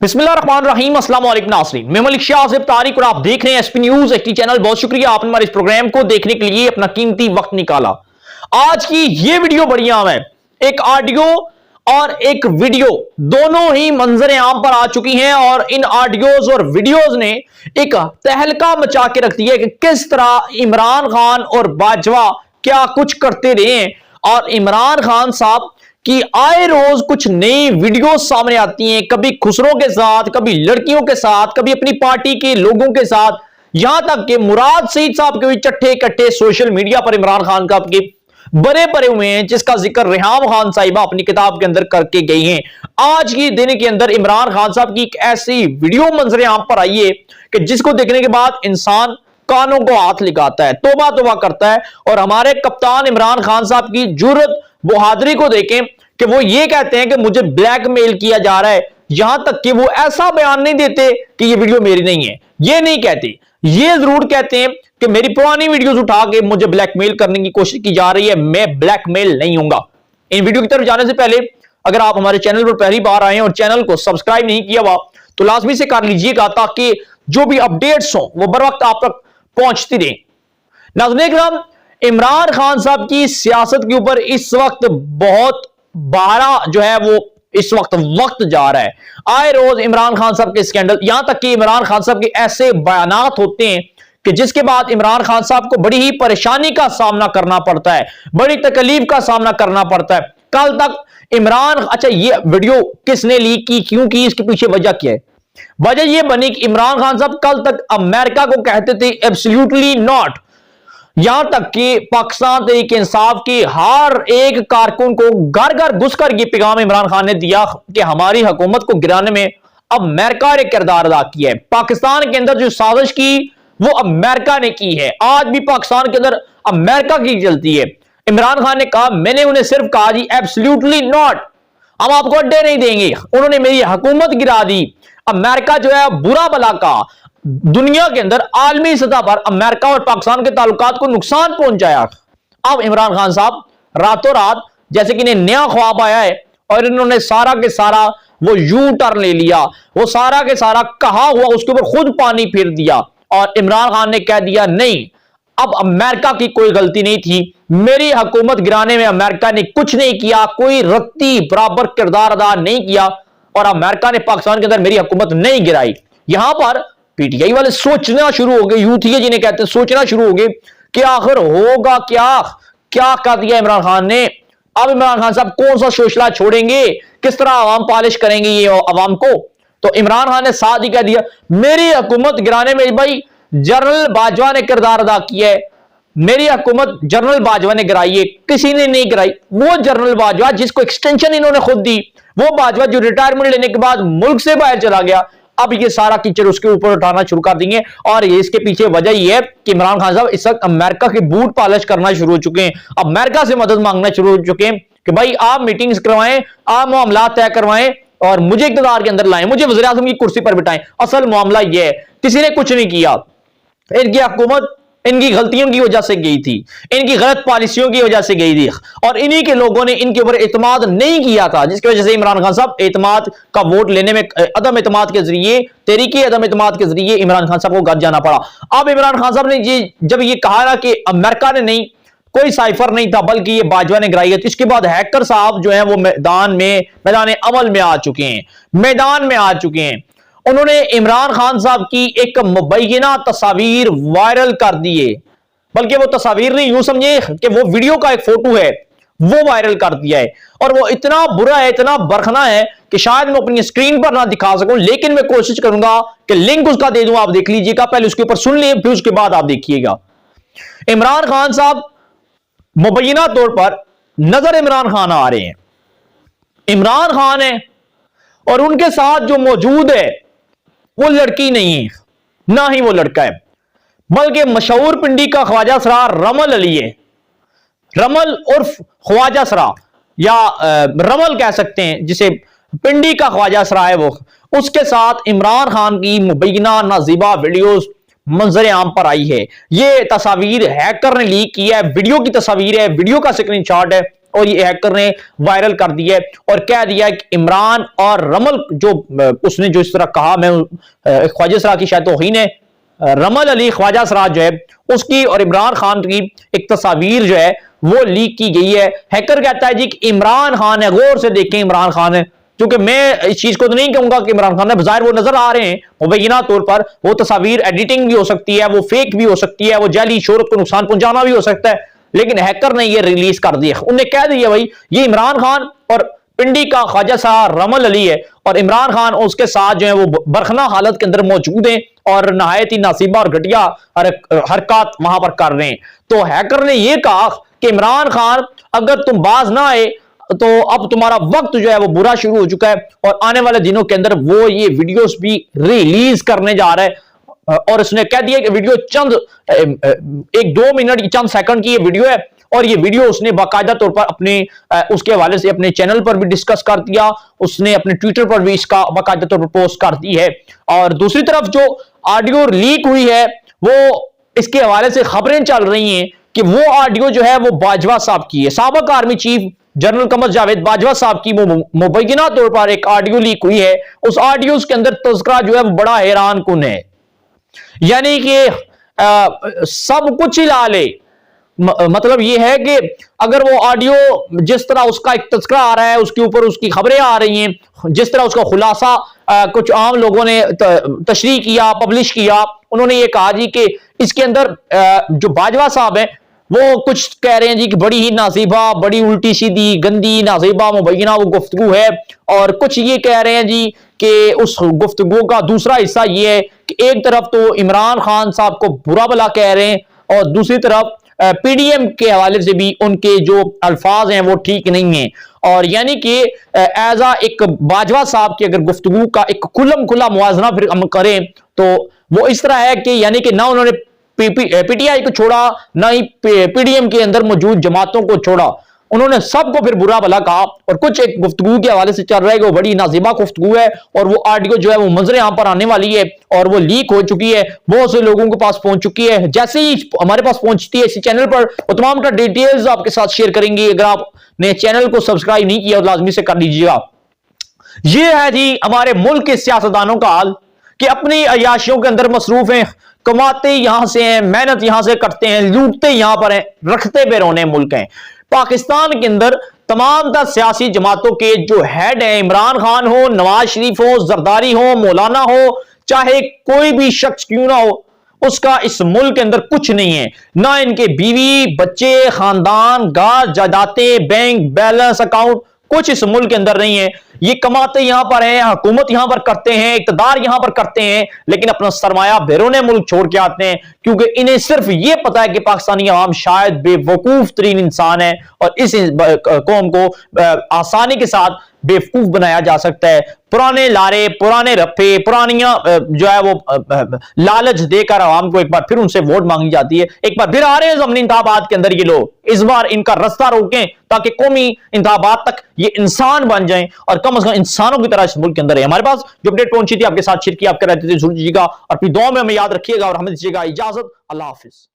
बिस्मिल्लाहिर्रहमानिर्रहीम, अस्सलाम वालेकुम नाज़रीन। मैं मलिक शाह आसिफ तारिक और आप देख रहे हैं एसपी न्यूज एचडी चैनल। बहुत शुक्रिया आपने हमारे इस प्रोग्राम को देखने के लिए अपना कीमती वक्त निकाला। आज की ये वीडियो बड़ी आम है। एक ऑडियो और एक वीडियो दोनों ही मंजर आम पर आ चुकी हैं और इन ऑडियोज और वीडियोज ने एक तहलका मचा के रख दिया है कि किस तरह इमरान खान और बाजवा क्या कुछ करते रहे हैं। और इमरान खान साहब कि आए रोज कुछ नई वीडियो सामने आती हैं, कभी खुसरों के साथ, कभी लड़कियों के साथ, कभी अपनी पार्टी के लोगों के साथ, यहां तक कि मुराद सईद साहब के भी चट्टे कट्टे सोशल मीडिया पर इमरान खान का के बड़े पड़े हुए हैं, जिसका जिक्र रेहाम खान साहिबा अपनी किताब के अंदर करके गई हैं। आज की दिन के अंदर इमरान खान साहब की एक ऐसी वीडियो मंजर आम पर आई है कि जिसको देखने के बाद इंसान कानों को हाथ लगाता है, तौबा तौबा करता है। और हमारे कप्तान इमरान खान साहब की जुर्रत बहादुरी को देखें कि वो ये कहते हैं कि मुझे ब्लैकमेल किया जा रहा है। यहां तक कि वो ऐसा बयान नहीं देते कि ये वीडियो मेरी नहीं है, ये नहीं कहते। ये जरूर कहते हैं कि मेरी पुरानी वीडियोस उठा के मुझे ब्लैकमेल करने की कोशिश की जा रही है, मैं ब्लैकमेल नहीं होऊंगा। इन वीडियो की तरफ जाने से पहले अगर आप हमारे चैनल पर पहली बार आए हैं और चैनल को सब्सक्राइब नहीं किया हुआ तो लाजमी से कर लीजिएगा, ताकि जो भी अपडेट्स हो वो बर वक्त आप तक पहुंचती रहे। नाज़रीन, इमरान खान साहब की सियासत के ऊपर इस वक्त बहुत बड़ा जो है वो इस वक्त जा रहा है। आए रोज इमरान खान साहब के स्कैंडल, यहां तक कि इमरान खान साहब के ऐसे बयानात होते हैं कि जिसके बाद इमरान खान साहब को बड़ी ही परेशानी का सामना करना पड़ता है, बड़ी तकलीफ का सामना करना पड़ता है। कल तक इमरान, अच्छा ये वीडियो किसने लीक की, क्यों की, इसके पीछे वजह क्या है? वजह यह बनी कि इमरान खान साहब कल तक अमेरिका को कहते थे एब्सोल्युटली नॉट। यहां तक कि पाकिस्तान तहरीक इंसाफ की हर एक कारकुन को घर घर घुसकर यह पैगाम इमरान खान ने दिया कि हमारी हुकूमत को गिराने में अमेरिका ने किरदार अदा किया है। पाकिस्तान के अंदर जो साजिश की वो अमेरिका ने की है। आज भी पाकिस्तान के अंदर अमेरिका की चलती है। इमरान खान ने कहा, मैंने उन्हें सिर्फ कहा जी एब्सोल्युटली नॉट, हम आपको अड्डे नहीं देंगे। उन्होंने मेरी हुकूमत गिरा दी। अमेरिका जो है बुरा भला का दुनिया के अंदर आलमी सतह पर अमेरिका और पाकिस्तान के ताल्लुकात को नुकसान पहुंचाया। अब इमरान खान साहब रातों रात जैसे कि इन्हें नया ख्वाब आया है और इन्होंने सारा के सारा वो यू टर्न ले लिया, वो सारा के सारा कहा हुआ उसके ऊपर खुद पानी फेर दिया। और इमरान खान ने कह दिया, नहीं, अब अमेरिका की कोई गलती नहीं थी, मेरी हुकूमत गिराने में अमेरिका ने कुछ नहीं किया, कोई रत्ती बराबर किरदार अदा नहीं किया और अमेरिका ने पाकिस्तान के अंदर मेरी हुकूमत नहीं गिराई। यहां पर पीटीआई वाले सोचना शुरू हो गए, यूथिया जिन्हें कहते हैं, सोचना शुरू हो गए कि आखिर होगा क्या, क्या कर दिया इमरान खान ने। अब इमरान खान साहब कौन सा शोशला छोड़ेंगे, किस तरह आवाम पालिश करेंगे ये आवाम को। तो इमरान खान ने साथ ही कह दिया, मेरी हुकूमत गिराने में भाई जनरल बाजवा ने किरदार अदा किया है, मेरी हुकूमत जनरल बाजवा ने गिराई है, किसी ने नहीं गिराई। वो जनरल बाजवा जिसको एक्सटेंशन इन्होंने खुद दी, वो बाजवा जो रिटायरमेंट लेने के बाद मुल्क से बाहर चला गया, अब ये सारा कीचड़ उसके ऊपर उठाना शुरू कर देंगे। और ये इसके पीछे वजह यह है कि इमरान खान साहब इस वक्त अमेरिका के बूट पॉलिश करना शुरू हो चुके हैं, अमेरिका से मदद मांगना शुरू हो चुके हैं कि भाई आप मीटिंग्स करवाएं, आप मामला तय करवाएं और मुझे इक़्तिदार के अंदर लाएं, मुझे वज़ीर आज़म की कुर्सी पर बिठाएं। असल मामला यह है, किसी ने कुछ नहीं किया, इनकी हुकूमत इनकी गलतियों की वजह से गई थी, इनकी गलत पॉलिसियों की वजह से गई थी और इन्हीं के लोगों ने इनके ऊपर एतमाद नहीं किया था, जिसकी वजह से इमरान खान साहब एतमाद का वोट लेने में अदम एतमाद के जरिए, तहरीके अदम एतमाद के जरिए इमरान खान साहब को घर जाना पड़ा। अब इमरान खान साहब ने जब ये कहा ना कि अमेरिका ने नहीं, कोई साइफर नहीं था बल्कि ये बाजवा ने गिराई है, तो इसके बाद हैकर साहब जो है वो मैदान अमल में आ चुके हैं, मैदान में आ चुके हैं। उन्होंने इमरान खान साहब की एक मुबैना तस्वीर वायरल कर दी है, बल्कि वो तस्वीर नहीं, यूं समझे कि वो वीडियो का एक फोटो है, वो वायरल कर दिया है। और वो इतना बुरा है, इतना बरखना है कि शायद मैं अपनी स्क्रीन पर ना दिखा सकूं, लेकिन मैं कोशिश करूंगा कि लिंक उसका दे दूं, आप देख लीजिएगा। पहले उसके ऊपर सुन लिए, फिर उसके बाद आप देखिएगा। इमरान खान साहब मुबैना तौर पर नजर इमरान खान आ रहे हैं, इमरान खान है और उनके साथ जो मौजूद है वो लड़की नहीं है, ना ही वो लड़का है, बल्कि मशहूर पिंडी का ख्वाजा सरा रमल अली है। रमल उर्फ ख्वाजा सरा या रमल कह सकते हैं, जिसे पिंडी का ख्वाजा सरा है, वो उसके साथ इमरान खान की मुबैना नाज़िबा वीडियोस मंजर आम पर आई है। ये तस्वीर हैकर ने लीक की है, वीडियो की तस्वीर है, वीडियो का स्क्रीनशॉट है, और ये हैकर ने वायरल कर दिया और कह दिया कि इमरान और रमल जो उसने जो इस तरह कहा, मैं ख्वाजा सराज की शायद तौहीन है, रमल अली ख्वाजा सराज जो है उसकी और इमरान खान की एक तस्वीर जो है वो लीक की गई है। हैकर कहता है जी कि इमरान खान है, गौर से देखें इमरान खान है, क्योंकि मैं इस चीज को तो नहीं कहूंगा कि इमरान खान है, बाहर वो नजर आ रहे हैं मुबैना तौर पर, वो तस्वीर एडिटिंग भी हो सकती है, वो फेक भी हो सकती है, वो जाली शोहरत को नुकसान पहुंचाना भी हो सकता है, लेकिन हैकर ने ये रिलीज कर दिया। उन्हें कह दिया भाई ये इमरान खान और पिंडी का ख्वाजा साहब रमल अली है और इमरान खान उसके साथ जो है वो बरखना हालत के अंदर मौजूद हैं और नहायत ही नासीबा और घटिया हरकत वहां पर कर रहे हैं। तो हैकर ने यह कहा कि इमरान खान अगर तुम बाज ना आए तो अब तुम्हारा वक्त जो है वो बुरा शुरू हो चुका है और आने वाले दिनों के अंदर वो ये वीडियोस भी रिलीज करने जा रहा है। और उसने कह दिया कि वीडियो चंद 1-2 मिनट चंद सेकंड की ये वीडियो है और ये वीडियो उसने बाकायदा तौर पर अपने उसके हवाले से अपने चैनल पर भी डिस्कस कर दिया, उसने अपने ट्विटर पर भी इसका बाकायदा तौर पर पोस्ट कर दी है। और दूसरी तरफ जो ऑडियो लीक हुई है वो इसके हवाले से खबरें चल रही हैं कि वो ऑडियो जो है वो बाजवा साहब की है, साबिक army chief general Qamar Javed Bajwa साहब की मुबैना तौर पर एक ऑडियो लीक हुई है। उस ऑडियो के अंदर तज़किरा जो है वो बड़ा हैरान कुन है, यानी कि सब कुछ हिला ले। मतलब यह है कि अगर वो ऑडियो जिस तरह उसका एक तज़किरा आ रहा है, उसके ऊपर उसकी खबरें आ रही हैं, जिस तरह उसका खुलासा कुछ आम लोगों ने तशरीह किया, पब्लिश किया, उन्होंने ये कहा जी कि इसके अंदर जो बाजवा साहब है वो कुछ कह रहे हैं जी कि बड़ी ही नाजीबा, बड़ी उल्टी सीधी गंदी नाजीबा मुबैना वो गुफ्तगू है, और कुछ ये कह रहे हैं जी कि उस गुफ्तगू का दूसरा हिस्सा ये है कि एक तरफ तो इमरान खान साहब को बुरा भला कह रहे हैं और दूसरी तरफ पीडीएम के हवाले से भी उनके जो अल्फाज हैं वो ठीक नहीं हैं। और यानी कि एज एक बाजवा साहब की अगर गुफ्तगू का एक खुल्लम खुला मुआवजा फिर हम करें तो वो इस तरह है कि यानी कि ना उन्होंने पीटीआई को छोड़ा, ना ही पीडीएम के अंदर मौजूद जमातों को छोड़ा, उन्होंने सबको फिर बुरा भला कहा। और कुछ एक गुफ्तगू के हवाले से चल रहा है कि वो बड़ी नाजिबा गुफ्तगू है और वो ऑडियो जो है वो मंजर यहां पर आने वाली है और वो लीक हो चुकी है, बहुत से लोगों के पास पहुंच चुकी है। जैसे ही हमारे पास पहुंचती है इसी चैनल पर वो तमाम डिटेल्स आपके साथ शेयर करेंगे। अगर आपने चैनल को सब्सक्राइब नहीं किया तो लाजमी से कर लीजिएगा। ये है जी हमारे मुल्क के सियासतदानों का हाल कि अपनी अयाशियों के अंदर मसरूफ हैं, कमाते यहां से हैं, मेहनत यहां से करते हैं, लूटते यहां पर हैं, रखते बेरोने मुल्क हैं। पाकिस्तान के अंदर तमाम सियासी जमातों के जो हेड हैं, इमरान खान हो, नवाज शरीफ हो, जरदारी हो, मौलाना हो, चाहे कोई भी शख्स क्यों ना हो, उसका इस मुल्क के अंदर कुछ नहीं है। ना इनके बीवी बच्चे, खानदान, गाज जायदादें, बैंक बैलेंस अकाउंट, कुछ इस मुल्क के अंदर नहीं है। ये कमाते यहां पर हैं, हुकूमत यहां पर करते हैं, इक़्तिदार यहां पर करते हैं, लेकिन अपना सरमाया बैरूने मुल्क छोड़ के आते हैं, क्योंकि इन्हें सिर्फ ये पता है कि पाकिस्तानी अवाम शायद बेवकूफ तरीन इंसान है और इस कौम को आसानी के साथ बेवकूफ बनाया जा सकता है। पुराने लारे, पुराने रफे, पुरानियां जो है वो लालच देकर आवाम को एक बार फिर उनसे वोट मांगी जाती है। एक बार फिर आ रहे हैं ज़मीनी इंतखाबात के अंदर ये लोग, इस बार इनका रास्ता रोकें ताकि कौमी इंतखाबात तक ये इंसान बन जाएं और कम से कम इंसानों की तरह इस मुल्क के अंदर है। हमारे पास जो अपडेट पहुंची थी आपके साथ शेयर किया, आपके रहते थे, जरूर दीजिएगा और अपनी दुआ में हमें याद रखिएगा और हमें दीजिएगा इजाजत। अल्लाह हाफिज।